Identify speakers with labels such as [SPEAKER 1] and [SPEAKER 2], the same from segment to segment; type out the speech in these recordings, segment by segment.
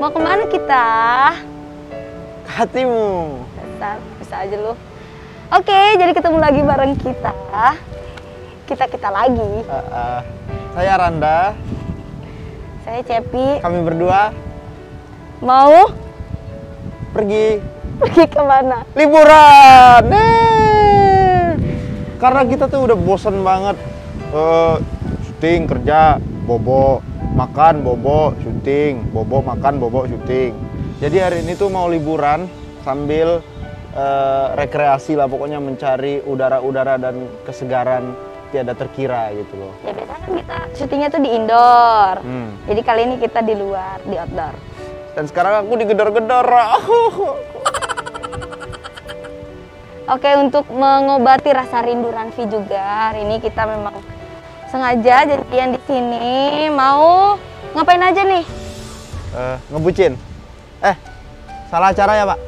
[SPEAKER 1] Mau kemana kita?
[SPEAKER 2] Ke hatimu.
[SPEAKER 1] Dasar, bisa aja lu. Oke, jadi ketemu lagi bareng kita. Kita lagi.
[SPEAKER 2] Saya Randa.
[SPEAKER 1] Saya Cepi.
[SPEAKER 2] Kami berdua
[SPEAKER 1] Mau
[SPEAKER 2] pergi
[SPEAKER 1] kemana?
[SPEAKER 2] liburan. Karena kita tuh udah bosen banget. Syuting, kerja, bobo, makan, bobo, syuting, bobo, makan, bobo, syuting. Jadi hari ini tuh mau liburan sambil rekreasi lah, pokoknya mencari udara-udara dan kesegaran tiada terkira gitu loh.
[SPEAKER 1] Ya biasanya kan kita syutingnya tuh di indoor.
[SPEAKER 2] Hmm.
[SPEAKER 1] Jadi kali ini kita di luar, di outdoor.
[SPEAKER 2] Dan sekarang aku digedor-gedor.
[SPEAKER 1] Oke, untuk mengobati rasa rindu Ranfi juga, hari ini kita memang sengaja jadian di sini. Mau ngapain aja nih?
[SPEAKER 2] Ngebucin. Salah acara ya, Pak?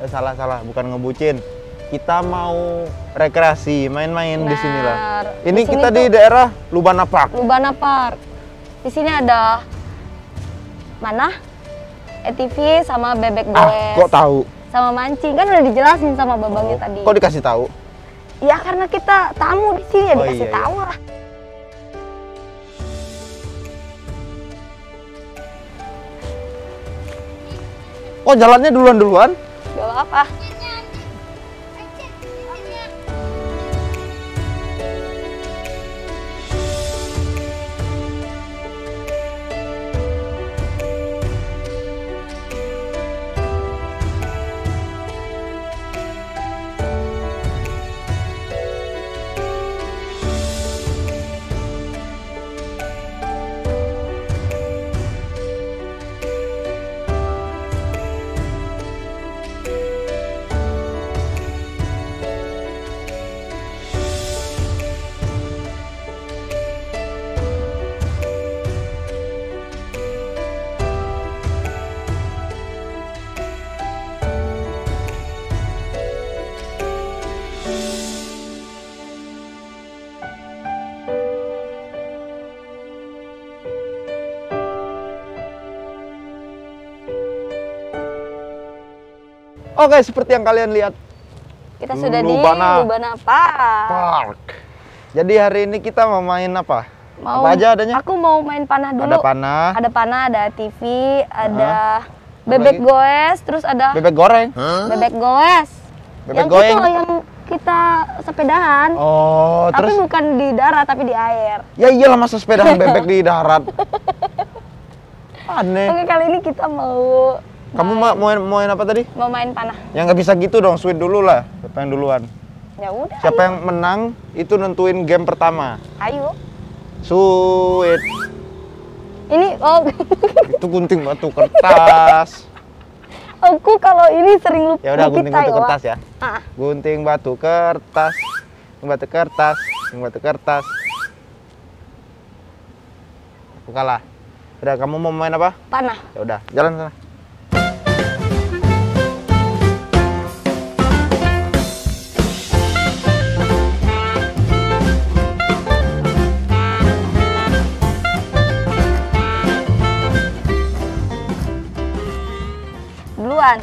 [SPEAKER 2] Salah, bukan ngebucin. Kita mau rekreasi, main-main di sini lah. Ini
[SPEAKER 1] Di sini
[SPEAKER 2] kita di
[SPEAKER 1] tuh
[SPEAKER 2] daerah Lubana Park.
[SPEAKER 1] Lubana Park. Di sini ada mana? ETV sama bebek goes.
[SPEAKER 2] Kok tahu?
[SPEAKER 1] Sama mancing, kan udah dijelasin sama babangnya tadi.
[SPEAKER 2] Kok dikasih tahu?
[SPEAKER 1] Ya karena kita tamu di sini ya
[SPEAKER 2] Oh,
[SPEAKER 1] dikasih
[SPEAKER 2] iya,
[SPEAKER 1] tahu lah.
[SPEAKER 2] Oh, jalannya duluan-duluan?
[SPEAKER 1] Gak apa.
[SPEAKER 2] Oke, seperti yang kalian lihat,
[SPEAKER 1] Kita sudah
[SPEAKER 2] Lubana
[SPEAKER 1] di Lubana Park.
[SPEAKER 2] Park. Jadi hari ini kita mau main apa?
[SPEAKER 1] Mau,
[SPEAKER 2] Apa aja adanya?
[SPEAKER 1] Aku mau main panah dulu.
[SPEAKER 2] Ada panah,
[SPEAKER 1] Ada panah, ada TV, ada
[SPEAKER 2] Apa
[SPEAKER 1] bebek
[SPEAKER 2] lagi?
[SPEAKER 1] goes, terus ada
[SPEAKER 2] bebek goreng.
[SPEAKER 1] bebek goes.
[SPEAKER 2] Bebek
[SPEAKER 1] Yang
[SPEAKER 2] goeng.
[SPEAKER 1] itu loh yang kita sepedahan.
[SPEAKER 2] Oh,
[SPEAKER 1] Tapi
[SPEAKER 2] terus
[SPEAKER 1] bukan di darat, tapi di air.
[SPEAKER 2] ya iyalah, masa sepedahan bebek di darat. Aneh.
[SPEAKER 1] Oke, kali ini kita mau
[SPEAKER 2] Kamu mau main apa tadi?
[SPEAKER 1] mau main panah.
[SPEAKER 2] Ya nggak bisa gitu dong, sweet dulu lah. Siapa yang duluan?
[SPEAKER 1] Ya udah.
[SPEAKER 2] Siapa yang menang itu nentuin game pertama.
[SPEAKER 1] Ayo.
[SPEAKER 2] Sweet.
[SPEAKER 1] Ini
[SPEAKER 2] Itu gunting batu kertas.
[SPEAKER 1] aku kalau ini sering lupa.
[SPEAKER 2] Ya udah, gunting batu kertas ya.
[SPEAKER 1] Ah,
[SPEAKER 2] Gunting batu kertas. Gunting batu kertas. Gunting batu kertas. Aku kalah. Udah, kamu mau main apa?
[SPEAKER 1] panah.
[SPEAKER 2] Ya udah, jalan sana.
[SPEAKER 1] Duluan.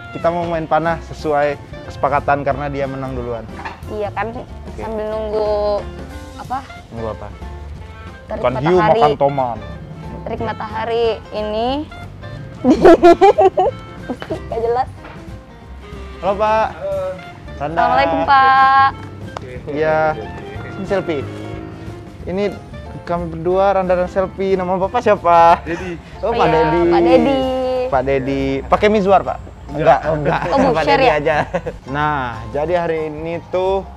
[SPEAKER 2] Kita mau main panah sesuai kesepakatan karena dia menang duluan.
[SPEAKER 1] Iya kan, sambil nunggu apa?
[SPEAKER 2] Nunggu apa?
[SPEAKER 1] Terik
[SPEAKER 2] Bukan hiu,
[SPEAKER 1] matahari.
[SPEAKER 2] makan toman.
[SPEAKER 1] Terik matahari ini. Gak jelas.
[SPEAKER 2] Halo, Pak. Randa.
[SPEAKER 1] Assalamualaikum, Pak.
[SPEAKER 2] Iya. Ini selfie. Ini kami berdua, Randa dan selfie. Nama Bapak siapa?
[SPEAKER 3] Dedi.
[SPEAKER 2] Oh, Pak
[SPEAKER 1] Iya,
[SPEAKER 2] Dedi.
[SPEAKER 1] Pak Dedi.
[SPEAKER 2] Pak Dedi. Pakai Mizwar, Pak? Enggak.
[SPEAKER 1] Oh, Bu,
[SPEAKER 2] Pak
[SPEAKER 1] share
[SPEAKER 2] Dedi
[SPEAKER 1] ya?
[SPEAKER 2] aja. Nah, jadi hari ini tuh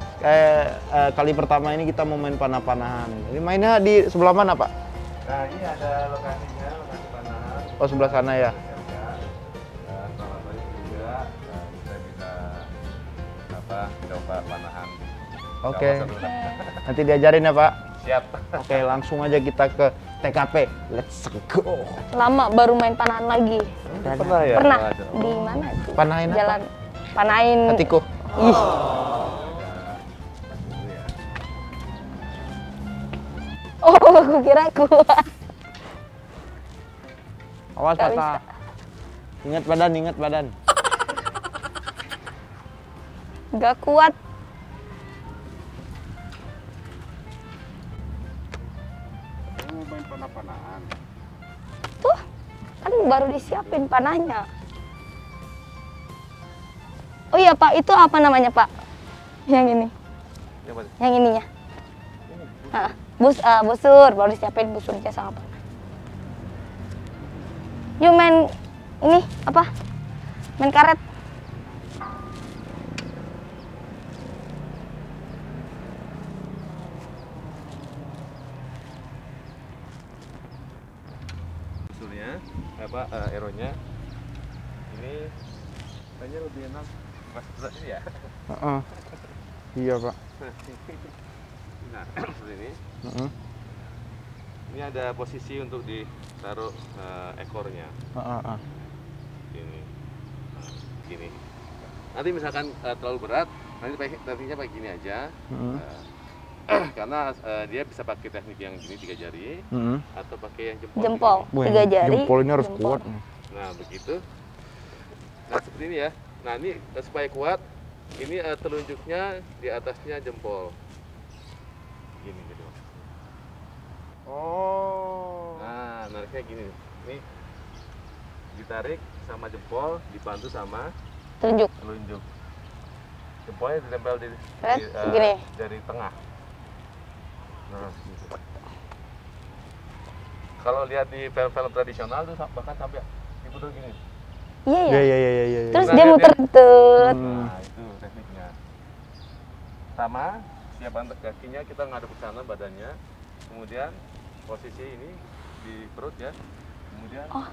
[SPEAKER 2] kali pertama ini kita mau main panah-panahan. Ini mainnya di sebelah mana, Pak?
[SPEAKER 3] Nah, ini ada lokasinya, lokasi panahan.
[SPEAKER 2] Oh, sebelah sana ya.
[SPEAKER 3] Selamat pagi juga. Kita coba panahan.
[SPEAKER 2] Oke.
[SPEAKER 3] Sama seru lah.
[SPEAKER 2] Nanti diajarin ya, Pak.
[SPEAKER 3] Siap.
[SPEAKER 2] Oke, langsung aja kita ke TKP. Let's go.
[SPEAKER 1] Lama baru main panahan lagi.
[SPEAKER 3] Pernah ya?
[SPEAKER 1] Pernah.
[SPEAKER 3] Ada.
[SPEAKER 1] Di mana itu?
[SPEAKER 2] Panahin apa?
[SPEAKER 1] Jalan. Panahin.
[SPEAKER 2] Hatiku.
[SPEAKER 1] Ih. Oh, aku kira kuat.
[SPEAKER 2] Awas
[SPEAKER 1] Nggak
[SPEAKER 2] patah. Ingat badan, ingat badan.
[SPEAKER 1] Nggak kuat.
[SPEAKER 3] Mau main panah-panahan.
[SPEAKER 1] Tuh, kan baru disiapin panahnya. Oh iya Pak, itu apa namanya Pak? Yang ini,
[SPEAKER 3] Coba.
[SPEAKER 1] yang ininya. Busur, baru disiapin busurnya sama panah. Yuk main ini apa? Main karet.
[SPEAKER 3] Busurnya, aeronya. Ini kayaknya lebih enak pas berat ini ya.
[SPEAKER 2] Heeh. Iya Pak.
[SPEAKER 3] Nah, seperti ini.
[SPEAKER 2] Heeh.
[SPEAKER 3] Ini ada posisi untuk ditaruh ekornya.
[SPEAKER 2] Heeh.
[SPEAKER 3] Gini. Nah, gini. Nanti misalkan terlalu berat, nantinya pakai gini aja.
[SPEAKER 2] Heeh.
[SPEAKER 3] Karena dia bisa pakai teknik yang gini 3 jari
[SPEAKER 2] Heeh.
[SPEAKER 3] atau pakai yang jempol.
[SPEAKER 1] Jempol,
[SPEAKER 2] Wah,
[SPEAKER 1] 3 jari.
[SPEAKER 2] Jempol ini harus
[SPEAKER 1] jempol.
[SPEAKER 2] kuat nih.
[SPEAKER 3] Nah, begitu. Nah, seperti ini ya. Nah, ini supaya kuat, ini telunjuknya di atasnya jempol. Gini gitu.
[SPEAKER 2] Oh.
[SPEAKER 3] Nah, nariknya gini. Ini ditarik sama jempol, dibantu sama
[SPEAKER 1] Tunjuk.
[SPEAKER 3] telunjuk. Jempolnya ditempel di
[SPEAKER 1] Gini.
[SPEAKER 3] dari tengah. Nah, gitu. Kalau lihat di film-film tradisional tuh bahkan sampai diputar gini.
[SPEAKER 1] Iya
[SPEAKER 2] Iya
[SPEAKER 1] ya.
[SPEAKER 2] iya iya iya.
[SPEAKER 1] Terus
[SPEAKER 3] Nah,
[SPEAKER 1] dia
[SPEAKER 3] lihat
[SPEAKER 1] muter
[SPEAKER 3] ya.
[SPEAKER 1] tut.
[SPEAKER 3] Nah, itu tekniknya. Sama, siapkan kakinya kita ngadep ke sana badannya. Kemudian posisi ini di perut ya. Kemudian
[SPEAKER 1] Oh.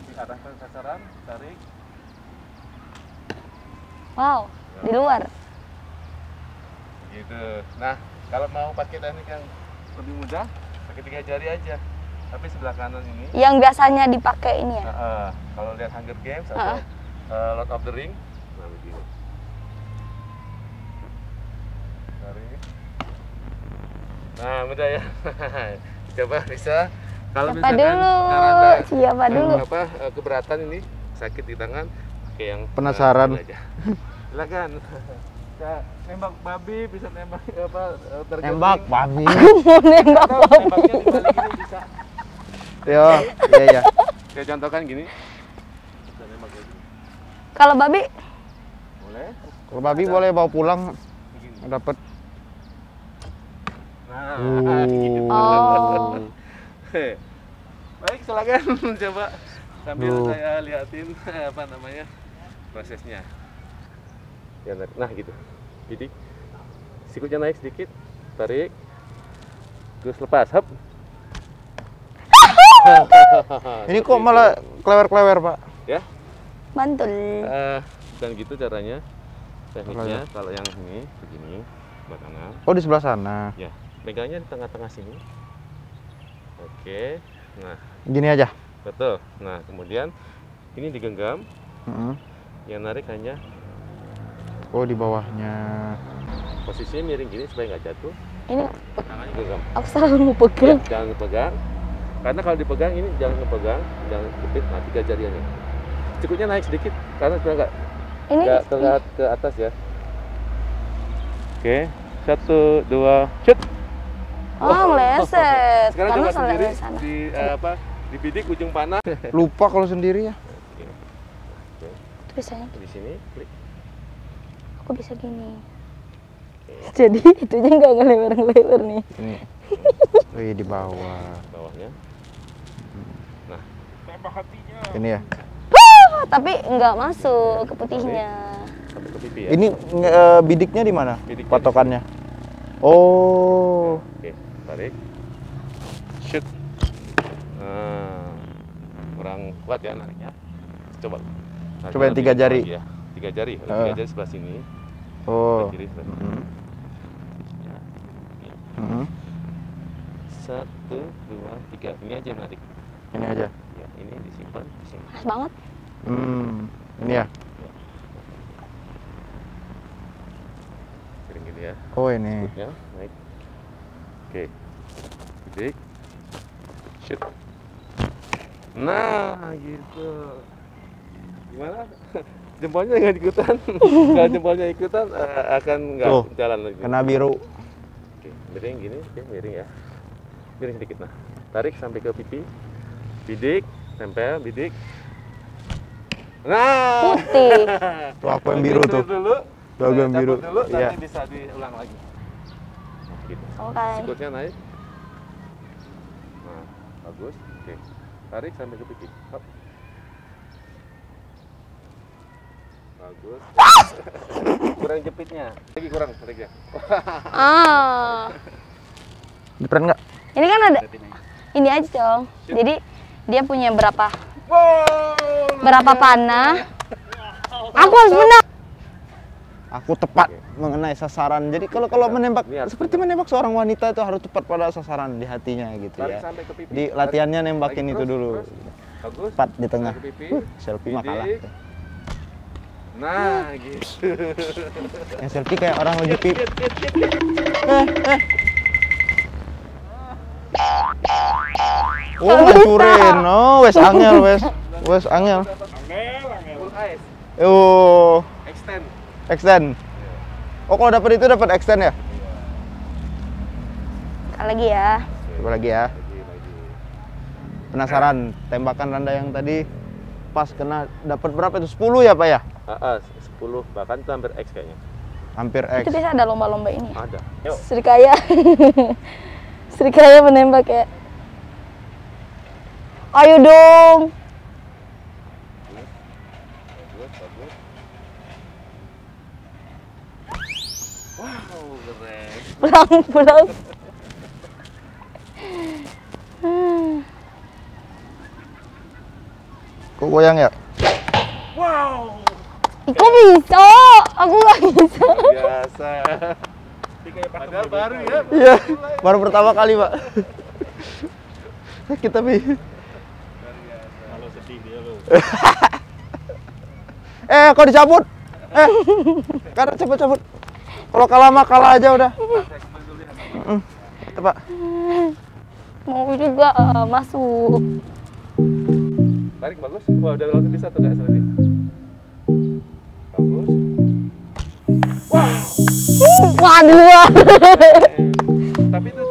[SPEAKER 3] di atas sasaran, tarik.
[SPEAKER 1] Wow, di luar.
[SPEAKER 3] Gitu. Nah, kalau mau pakai teknik yang lebih mudah, pakai 3 jari aja. Tapi sebelah kanan ini.
[SPEAKER 1] Yang biasanya dipakai ini ya.
[SPEAKER 3] Kalau lihat Hunger Games atau Lord of the Ring, nah begini. Tarik. Nah, mudah ya. Coba bisa. Kalau
[SPEAKER 1] Siapa
[SPEAKER 3] misalkan
[SPEAKER 1] dulu?
[SPEAKER 3] karena
[SPEAKER 1] Siapa dulu?
[SPEAKER 3] keberatan ini sakit di tangan, pakai yang
[SPEAKER 2] Penasaran.
[SPEAKER 3] aja. Silakan. Bisa nembak babi, bisa nembak terguling.
[SPEAKER 2] Nembak babi.
[SPEAKER 1] Mau nembak
[SPEAKER 3] Atau
[SPEAKER 1] babi.
[SPEAKER 3] nembaknya dibalik ini bisa.
[SPEAKER 2] Yo, iya iya.
[SPEAKER 3] Kayak contohkan gini. Bisa nembak kayak gini.
[SPEAKER 1] Kalau babi,
[SPEAKER 3] Boleh.
[SPEAKER 2] Kalau babi boleh bawa pulang
[SPEAKER 3] Begini.
[SPEAKER 2] dapat.
[SPEAKER 3] Nah, gitu.
[SPEAKER 1] oh,
[SPEAKER 3] Baik, silakan coba sambil
[SPEAKER 2] Duh.
[SPEAKER 3] saya liatin apa namanya prosesnya. Ya, nah gitu. Bidik. Sikutnya naik sedikit, tarik. Terus lepas, hap.
[SPEAKER 2] Ini kok malah klewer-klewer, Pak?
[SPEAKER 3] Ya?
[SPEAKER 1] mantul.
[SPEAKER 3] Dan gitu caranya. Tekniknya kalau yang ini begini, sebelah kanan.
[SPEAKER 2] Oh, di sebelah sana.
[SPEAKER 3] Ya, pegangnya di tengah-tengah sini. Oke. Nah,
[SPEAKER 2] Gini aja.
[SPEAKER 3] betul. Nah, kemudian ini digenggam,
[SPEAKER 2] Heeh.
[SPEAKER 3] yang narik hanya
[SPEAKER 2] Oh, di bawahnya.
[SPEAKER 3] posisinya miring gini supaya nggak jatuh.
[SPEAKER 1] Ini
[SPEAKER 3] Tangannya genggam.
[SPEAKER 1] aku selalu mau
[SPEAKER 3] Ya,
[SPEAKER 1] pegang.
[SPEAKER 3] jangan pegang. Karena kalau dipegang ini jangan ngepegang, jangan kepit. Nah, 3 jarinya. Cukupnya naik sedikit karena supaya
[SPEAKER 1] Ini
[SPEAKER 3] nggak terlihat ke atas ya. Oke, 1, 2, shoot.
[SPEAKER 1] oh meleset.
[SPEAKER 3] Sekarang
[SPEAKER 1] Karena
[SPEAKER 3] coba sendiri
[SPEAKER 1] sampai sana.
[SPEAKER 3] di dibidik ujung panah.
[SPEAKER 2] Lupa kalau sendiri ya.
[SPEAKER 1] Itu bisanya
[SPEAKER 3] Di sini, klik.
[SPEAKER 1] aku bisa gini. Jadi itunya nggak ngelebar-ngelebar nih.
[SPEAKER 2] Ini. Wih, di bawah.
[SPEAKER 3] Bawahnya. Nah, tembak hatinya.
[SPEAKER 2] Ini ya.
[SPEAKER 1] Oh, tapi nggak masuk ke putihnya.
[SPEAKER 3] Sampai ke pipi ya.
[SPEAKER 2] Ini bidiknya di mana?
[SPEAKER 3] Bidiknya di
[SPEAKER 2] Patokannya. Oh.
[SPEAKER 3] Oke, tarik. Shoot. Nah, kurang kuat ya nariknya. Coba. Nah,
[SPEAKER 2] Coba yang 3 jari.
[SPEAKER 3] Ya. 3 jari. 3 jari sebelah sini.
[SPEAKER 2] Oh.
[SPEAKER 3] Sebelah kiri sebelah sini.
[SPEAKER 2] Mm-hmm.
[SPEAKER 3] Ya.
[SPEAKER 2] Mm-hmm.
[SPEAKER 3] 1, 2, 3. Ini aja yang narik.
[SPEAKER 2] Ini aja.
[SPEAKER 3] Ya, ini disimpan di sini.
[SPEAKER 1] Pas banget.
[SPEAKER 2] Ini ya.
[SPEAKER 3] Sering gini ya.
[SPEAKER 2] Oh, ini.
[SPEAKER 3] Ya, naik. Oke. Bidik. Shoot. Nah, gitu. Gimana? Jempolnya nggak ikutan. Kalau jempolnya ikutan akan nggak
[SPEAKER 2] Tuh,
[SPEAKER 3] jalan lagi.
[SPEAKER 2] Kena biru.
[SPEAKER 3] Oke, miring gini, oke, miring ya. Miring sedikit, nah. Tarik sampai ke pipi. Bidik, tempel, bidik. Nah.
[SPEAKER 1] Putih.
[SPEAKER 2] Tuh aku yang biru tuh.
[SPEAKER 3] Dulu.
[SPEAKER 2] Tuh aku yang biru.
[SPEAKER 3] Dulu,
[SPEAKER 2] Iya.
[SPEAKER 3] nanti bisa diulang lagi. Nah, gitu.
[SPEAKER 1] Oke.
[SPEAKER 3] Sikutnya naik. Nah, bagus. Oke. Tarik sampai ke pipi. Hop. Bagus. Kurang jepitnya. Lagi kurang, tariknya.
[SPEAKER 1] Ah.
[SPEAKER 2] Keren nggak?
[SPEAKER 1] Ini kan ada ini aja dong. Jadi dia punya berapa panah. Aku harus menang.
[SPEAKER 2] Aku tepat mengenai sasaran. Jadi kalau menembak
[SPEAKER 3] Ini harus
[SPEAKER 2] seperti menembak seorang wanita itu harus tepat pada sasaran di hatinya gitu
[SPEAKER 3] Tarik
[SPEAKER 2] ya.
[SPEAKER 3] sampai ke pipi.
[SPEAKER 2] Di latihannya nembakin
[SPEAKER 3] Lagi,
[SPEAKER 2] itu
[SPEAKER 3] terus,
[SPEAKER 2] dulu.
[SPEAKER 3] terus. Bagus.
[SPEAKER 2] Tepat di tengah.
[SPEAKER 3] Sampai ke pipi.
[SPEAKER 2] Selfie mah kalah.
[SPEAKER 3] Bidik. Nah, gitu.
[SPEAKER 2] Yang selfie kayak orang lagi pip. Oh, hancurin. Oh, wes angel, wes angel.
[SPEAKER 3] Full ice.
[SPEAKER 2] Oh,
[SPEAKER 3] Extend.
[SPEAKER 2] extend. Oh, kalau dapat itu dapat extend ya?
[SPEAKER 1] Sekali lagi ya.
[SPEAKER 2] Coba lagi ya.
[SPEAKER 3] Lagi.
[SPEAKER 2] Penasaran tembakan Randa yang tadi pas kena dapat berapa itu? 10 ya, Pak ya?
[SPEAKER 3] 10 bahkan itu hampir X kayaknya.
[SPEAKER 2] Hampir X.
[SPEAKER 1] Itu biasa ada lomba-lomba ini.
[SPEAKER 3] Ada. Yuk.
[SPEAKER 1] Srikaya. Srikaya menembak ya. Ayo dong.
[SPEAKER 3] Bagus, bagus. Wow, keren.
[SPEAKER 1] Pulang.
[SPEAKER 2] Kok goyang ya?
[SPEAKER 3] Wow.
[SPEAKER 1] Kok bisa? Aku nggak bisa.
[SPEAKER 3] Biasa. Padahal baru ya.
[SPEAKER 2] Iya, baru pertama kali, Pak. Sakit tapi.
[SPEAKER 3] Kalau sedih dia lo.
[SPEAKER 2] Kok dicabut? Karena cabut. Kalau kalah mah kalah aja udah. Pak.
[SPEAKER 1] Mau juga masuk.
[SPEAKER 3] Tarik bagus. Wah, udah langsung bisa tuh nggak selesai. Bagus.
[SPEAKER 1] Waduh.
[SPEAKER 3] Tapi itu